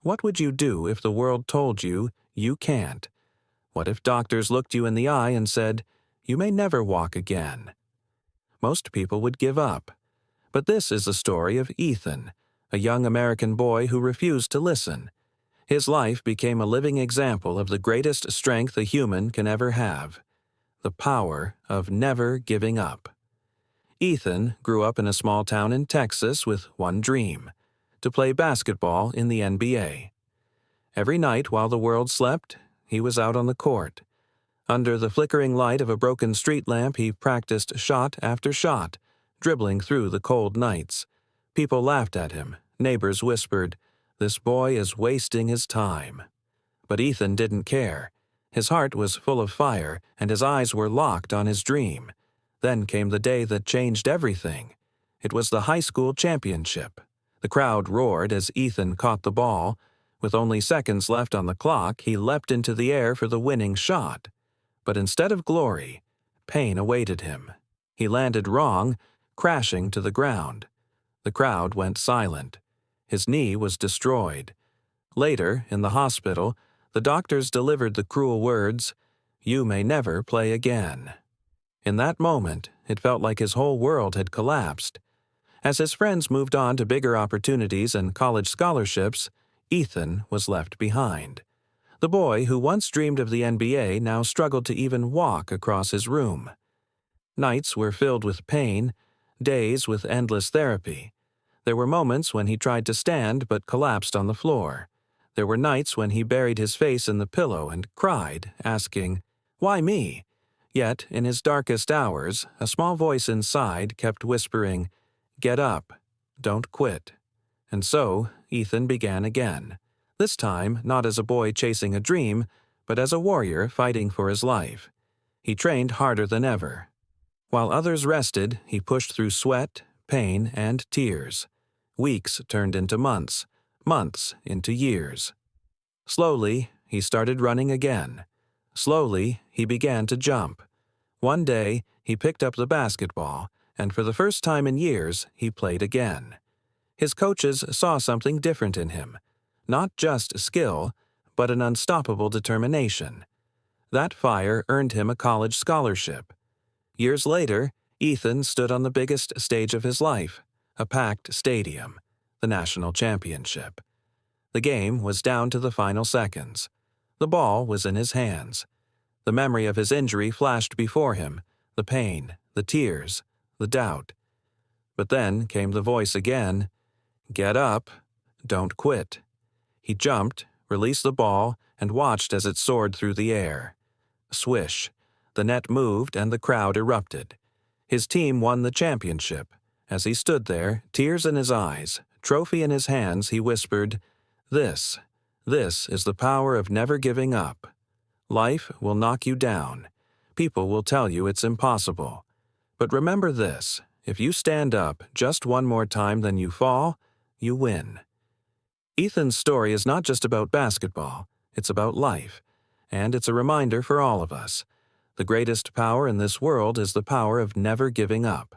What would you do if the world told you you can't? What if doctors looked you in the eye and said, "You may never walk again"? Most people would give up. But this is the story of Ethan, a young American boy who refused to listen. His life became a living example of the greatest strength a human can ever have: the power of never giving up. Ethan grew up in a small town in Texas with one dream: to play basketball in the NBA. Every night while the world slept, he was out on the court. Under the flickering light of a broken street lamp, he practiced shot after shot, dribbling through the cold nights. People laughed at him. Neighbors whispered, "This boy is wasting his time." But Ethan didn't care. His heart was full of fire, and his eyes were locked on his dream. Then came the day that changed everything. It was the high school championship. The crowd roared as Ethan caught the ball. With only seconds left on the clock, he leapt into the air for the winning shot. But instead of glory, pain awaited him. He landed wrong, crashing to the ground. The crowd went silent. His knee was destroyed. Later, in the hospital, the doctors delivered the cruel words, "You may never play again." In that moment, it felt like his whole world had collapsed. As his friends moved on to bigger opportunities and college scholarships, Ethan was left behind. The boy who once dreamed of the NBA now struggled to even walk across his room. Nights were filled with pain, days with endless therapy. There were moments when he tried to stand but collapsed on the floor. There were nights when he buried his face in the pillow and cried, asking, "Why me?" Yet, in his darkest hours, a small voice inside kept whispering, "Get up. Don't quit." And so, Ethan began again. This time, not as a boy chasing a dream, but as a warrior fighting for his life. He trained harder than ever. While others rested, he pushed through sweat, pain, and tears. Weeks turned into months, months into years. Slowly, he started running again. Slowly, he began to jump. One day, he picked up the basketball, and for the first time in years, he played again. His coaches saw something different in him. Not just skill, but an unstoppable determination. That fire earned him a college scholarship. Years later, Ethan stood on the biggest stage of his life, a packed stadium, the national championship. The game was down to the final seconds. The ball was in his hands. The memory of his injury flashed before him, the pain, the tears, the doubt. But then came the voice again, "Get up, don't quit." He jumped, released the ball, and watched as it soared through the air. Swish. The net moved and the crowd erupted. His team won the championship. As he stood there, tears in his eyes, trophy in his hands, he whispered, This is the power of never giving up. Life will knock you down. People will tell you it's impossible. But remember this, if you stand up just one more time than you fall, you win." Ethan's story is not just about basketball, it's about life. And it's a reminder for all of us. The greatest power in this world is the power of never giving up.